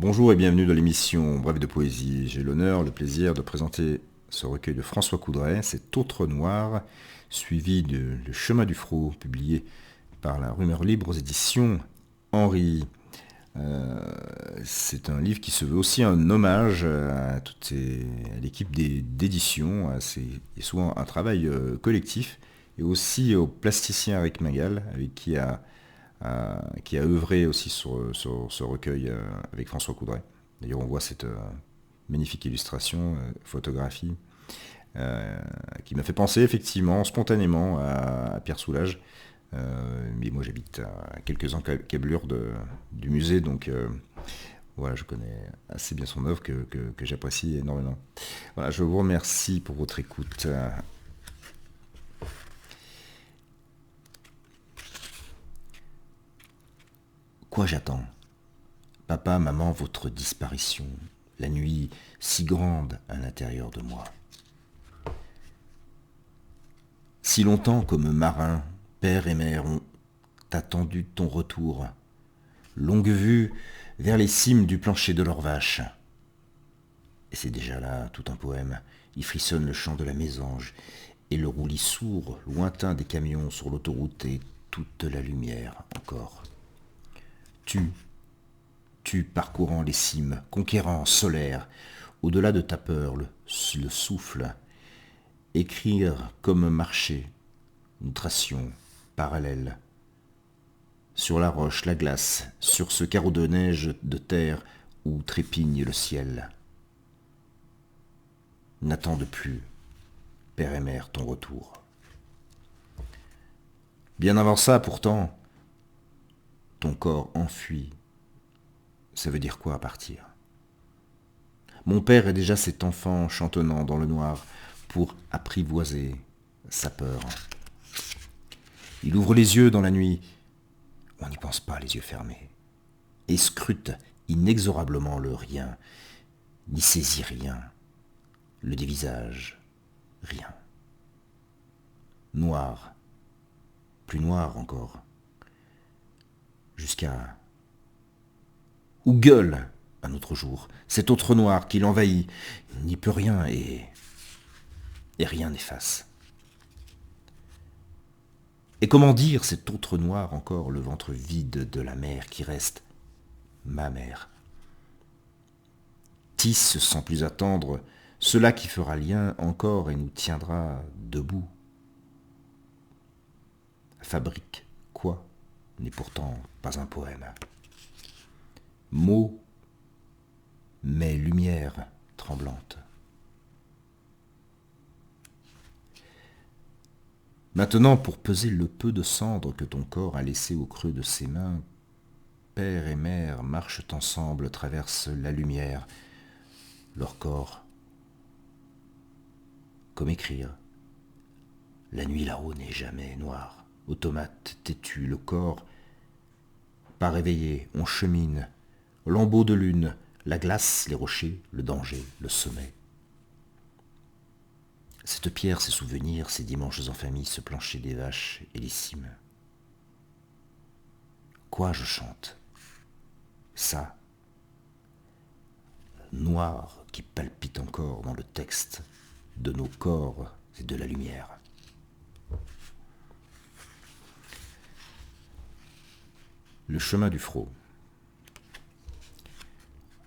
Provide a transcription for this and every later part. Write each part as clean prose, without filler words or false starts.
Bonjour et bienvenue dans l'émission Bref de Poésie. J'ai l'honneur, le plaisir de présenter ce recueil de François Coudray, C'est Autre Noir, suivi de Le Chemin du Frot, publié par la Rumeur Libre aux éditions Henry. C'est un livre qui se veut aussi un hommage à à l'équipe d'édition. C'est souvent un travail collectif, et aussi au plasticien Eric Magal, avec qui a œuvré aussi sur ce recueil avec François Coudray. D'ailleurs, on voit cette magnifique illustration, photographie, qui m'a fait penser effectivement spontanément à Pierre Soulages. Mais moi, j'habite à quelques encablures du musée, donc voilà, je connais assez bien son œuvre que j'apprécie énormément. Voilà, je vous remercie pour votre écoute. Quoi j'attends? Papa, maman, votre disparition, la nuit si grande à l'intérieur de moi. Si longtemps comme marin, père et mère ont attendu ton retour, longue vue vers les cimes du plancher de leurs vaches. Et c'est déjà là tout un poème. Il frissonne le chant de la mésange et le roulis sourd, lointain des camions sur l'autoroute et toute la lumière encore. Tu parcourant les cimes, conquérant, solaire, au-delà de ta peur, le souffle, écrire comme marcher, nous tracions, parallèles, sur la roche, la glace, sur ce carreau de neige de terre où trépigne le ciel. N'attende plus, père et mère, ton retour. Bien avant ça, pourtant, ton corps enfui. Ça veut dire quoi partir? Mon père est déjà cet enfant chantonnant dans le noir pour apprivoiser sa peur. Il ouvre les yeux dans la nuit, on n'y pense pas les yeux fermés, et scrute inexorablement le rien, n'y saisit rien, le dévisage, rien. Noir, plus noir encore, jusqu'à... Ou gueule un autre jour, cet autre noir qui l'envahit, n'y peut rien et rien n'efface. Et comment dire cet autre noir encore, le ventre vide de la mer qui reste ma mère? Tisse sans plus attendre cela qui fera lien encore et nous tiendra debout. Fabrique quoi n'est pourtant pas un poème. Mots, mais lumière tremblante. Maintenant, pour peser le peu de cendre que ton corps a laissé au creux de ses mains, père et mère marchent ensemble, traversent la lumière, leur corps. Comme écrire. La nuit là-haut n'est jamais noire. Automate têtu, le corps. Pas réveillé, on chemine. Lambeaux de lune, la glace, les rochers, le danger, le sommet. Cette pierre, ces souvenirs, ces dimanches en famille, ce plancher des vaches et les cimes. Quoi je chante? Ça, noir qui palpite encore dans le texte de nos corps et de la lumière. Le chemin du Frot.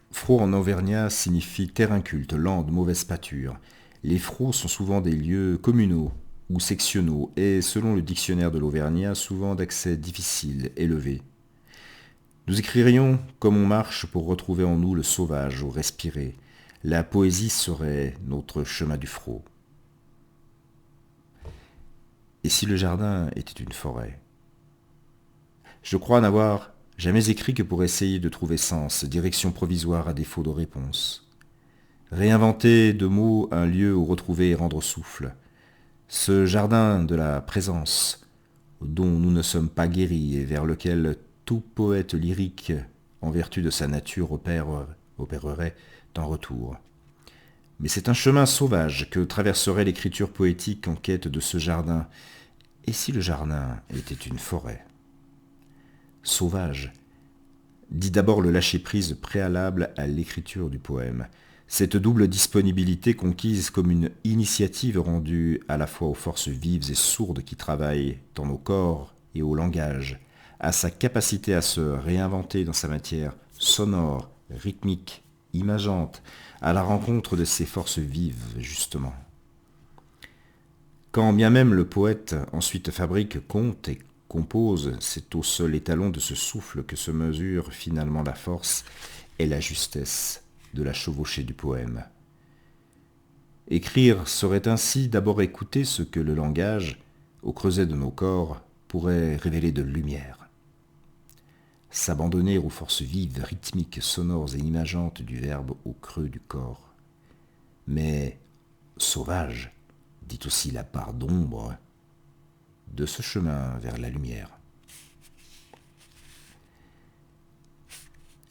Frot en auvergnat signifie terre inculte, lande, mauvaise pâture. Les frots sont souvent des lieux communaux ou sectionnaux et, selon le dictionnaire de l'auvergnat, souvent d'accès difficile, élevé. Nous écririons comme on marche pour retrouver en nous le sauvage ou respirer. La poésie serait notre chemin du Frot. Et si le jardin était une forêt? Je crois n'avoir jamais écrit que pour essayer de trouver sens, direction provisoire à défaut de réponse. Réinventer de mots un lieu où retrouver et rendre souffle. Ce jardin de la présence, dont nous ne sommes pas guéris et vers lequel tout poète lyrique, en vertu de sa nature, opérerait un retour. Mais c'est un chemin sauvage que traverserait l'écriture poétique en quête de ce jardin. Et si le jardin était une forêt? Sauvage, dit d'abord le lâcher-prise préalable à l'écriture du poème. Cette double disponibilité conquise comme une initiative rendue à la fois aux forces vives et sourdes qui travaillent dans nos corps et au langage, à sa capacité à se réinventer dans sa matière sonore, rythmique, imageante, à la rencontre de ces forces vives, justement. Quand bien même le poète ensuite fabrique, compte et compose, c'est au seul étalon de ce souffle que se mesure finalement la force et la justesse de la chevauchée du poème. Écrire serait ainsi d'abord écouter ce que le langage, au creuset de nos corps, pourrait révéler de lumière. S'abandonner aux forces vives, rythmiques, sonores et imageantes du verbe au creux du corps. Mais sauvage, dit aussi la part d'ombre de ce chemin vers la lumière.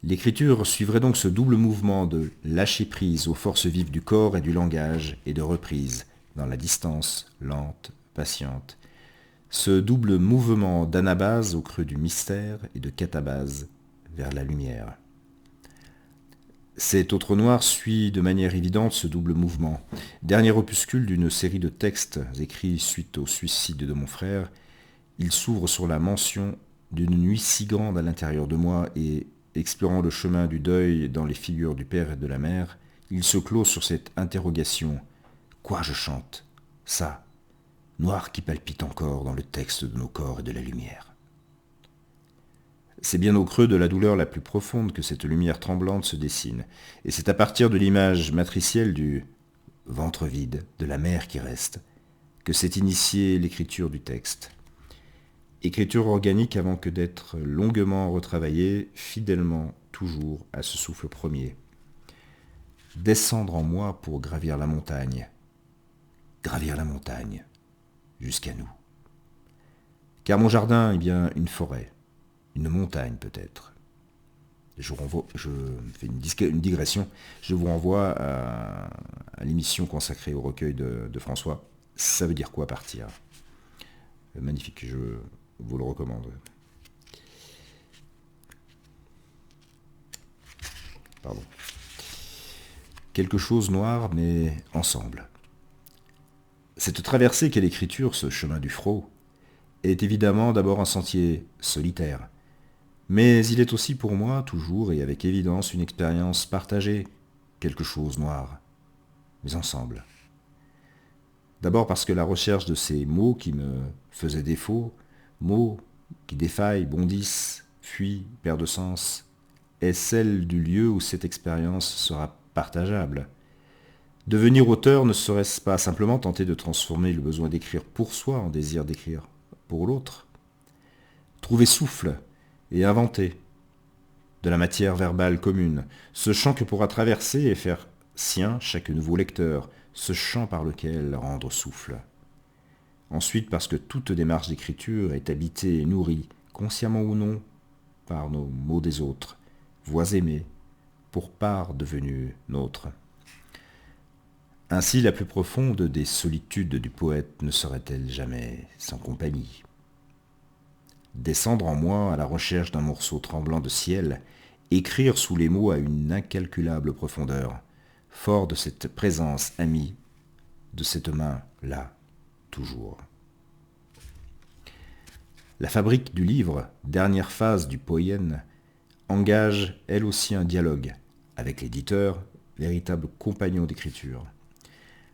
L'écriture suivrait donc ce double mouvement de lâcher-prise aux forces vives du corps et du langage et de reprise dans la distance, lente, patiente. Ce double mouvement d'anabase au creux du mystère et de catabase vers la lumière. Cet autre noir suit de manière évidente ce double mouvement. Dernier opuscule d'une série de textes écrits suite au suicide de mon frère, il s'ouvre sur la mention d'une nuit si grande à l'intérieur de moi et, explorant le chemin du deuil dans les figures du père et de la mère, il se clôt sur cette interrogation. Quoi je chante? Ça, noir qui palpite encore dans le texte de nos corps et de la lumière. C'est bien au creux de la douleur la plus profonde que cette lumière tremblante se dessine, et c'est à partir de l'image matricielle du ventre vide, de la mer qui reste, que s'est initiée l'écriture du texte. Écriture organique avant que d'être longuement retravaillée, fidèlement toujours à ce souffle premier. Descendre en moi pour gravir la montagne, jusqu'à nous. Car mon jardin est bien une forêt, une montagne peut-être. Je fais une digression, je vous renvoie à l'émission consacrée au recueil de François. Ça veut dire quoi partir? Magnifique, je vous le recommande. Pardon. Quelque chose noir, mais ensemble. Cette traversée qu'est l'écriture, ce chemin du Frot, est évidemment d'abord un sentier solitaire. Mais il est aussi pour moi, toujours et avec évidence, une expérience partagée, quelque chose noir, mais ensemble. D'abord parce que la recherche de ces mots qui me faisaient défaut, mots qui défaillent, bondissent, fuient, perdent sens, est celle du lieu où cette expérience sera partageable. Devenir auteur ne serait-ce pas simplement tenter de transformer le besoin d'écrire pour soi en désir d'écrire pour l'autre? Trouver souffle et inventer de la matière verbale commune, ce champ que pourra traverser et faire sien chaque nouveau lecteur, ce champ par lequel rendre souffle. Ensuite, parce que toute démarche d'écriture est habitée et nourrie, consciemment ou non, par nos mots des autres, voix aimées, pour part devenue nôtre. Ainsi, la plus profonde des solitudes du poète ne serait-elle jamais sans compagnie. Descendre en moi à la recherche d'un morceau tremblant de ciel, écrire sous les mots à une incalculable profondeur, fort de cette présence amie, de cette main là, toujours. La fabrique du livre, dernière phase du poème, engage elle aussi un dialogue avec l'éditeur, véritable compagnon d'écriture.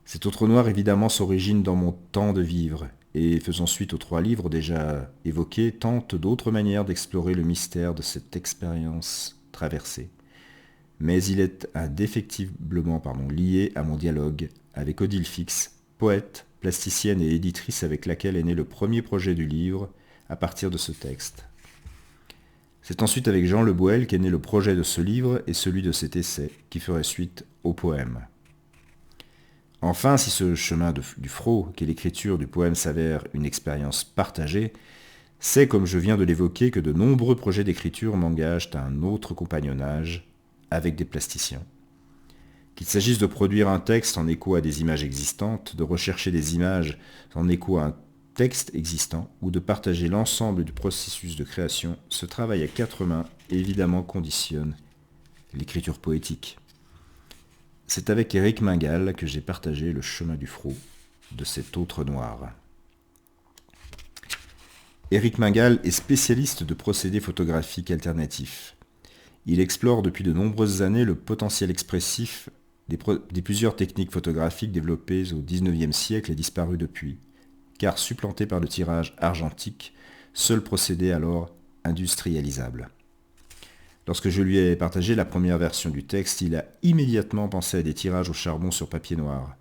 Cet autre noir évidemment s'origine dans mon temps de vivre, et faisant suite aux 3 livres déjà évoqués, tente d'autres manières d'explorer le mystère de cette expérience traversée. Mais il est indéfectiblement lié à mon dialogue avec Odile Fix, poète, plasticienne et éditrice avec laquelle est né le premier projet du livre à partir de ce texte. C'est ensuite avec Jean Le Boël qu'est né le projet de ce livre et celui de cet essai qui ferait suite au poème. Enfin, si ce chemin du Frot, qu'est l'écriture du poème, s'avère une expérience partagée, c'est, comme je viens de l'évoquer, que de nombreux projets d'écriture m'engagent à un autre compagnonnage avec des plasticiens. Qu'il s'agisse de produire un texte en écho à des images existantes, de rechercher des images en écho à un texte existant ou de partager l'ensemble du processus de création, ce travail à quatre mains évidemment conditionne l'écriture poétique. C'est avec Éric Mingal que j'ai partagé le chemin du frot de cet autre noir. Éric Mingal est spécialiste de procédés photographiques alternatifs. Il explore depuis de nombreuses années le potentiel expressif des plusieurs techniques photographiques développées au XIXe siècle et disparues depuis, car supplanté par le tirage argentique, seul procédé alors industrialisable. Lorsque je lui ai partagé la première version du texte, il a immédiatement pensé à des tirages au charbon sur papier noir,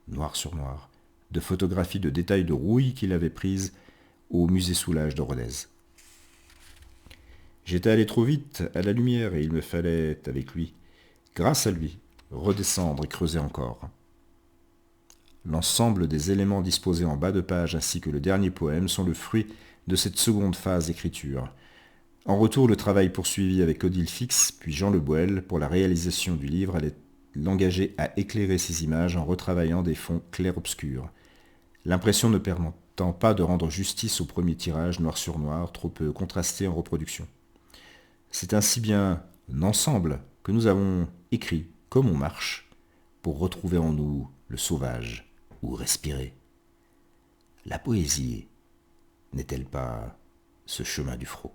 noir sur noir, de photographies de détails de rouille qu'il avait prises au musée Soulages de Rodez. J'étais allé trop vite à la lumière et il me fallait, avec lui, grâce à lui, redescendre et creuser encore. L'ensemble des éléments disposés en bas de page ainsi que le dernier poème sont le fruit de cette seconde phase d'écriture. En retour, le travail poursuivi avec Odile Fix, puis Jean Le Boel pour la réalisation du livre allait l'engager à éclairer ces images en retravaillant des fonds clairs-obscurs. L'impression ne permettant pas de rendre justice au premier tirage noir sur noir, trop peu contrasté en reproduction. C'est ainsi bien ensemble que nous avons écrit comme on marche pour retrouver en nous le sauvage ou respirer. La poésie n'est-elle pas ce chemin du frot ?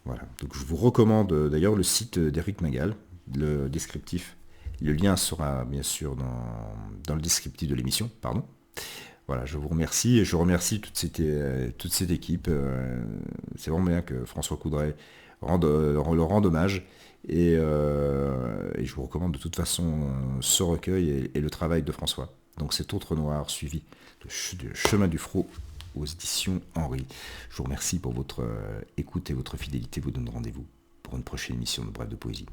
Voilà, donc je vous recommande d'ailleurs le site d'Éric Mingal, le descriptif. Le lien sera bien sûr dans le descriptif de l'émission, pardon. Voilà, je vous remercie et je remercie toute cette équipe. C'est vraiment bien que François Coudray leur rende hommage. Et je vous recommande de toute façon ce recueil et le travail de François. Donc cet autre noir suivi de Chemin du Frot aux éditions Henri. Je vous remercie pour votre écoute et votre fidélité. Vous donne rendez-vous pour une prochaine émission de Bref de Poésie.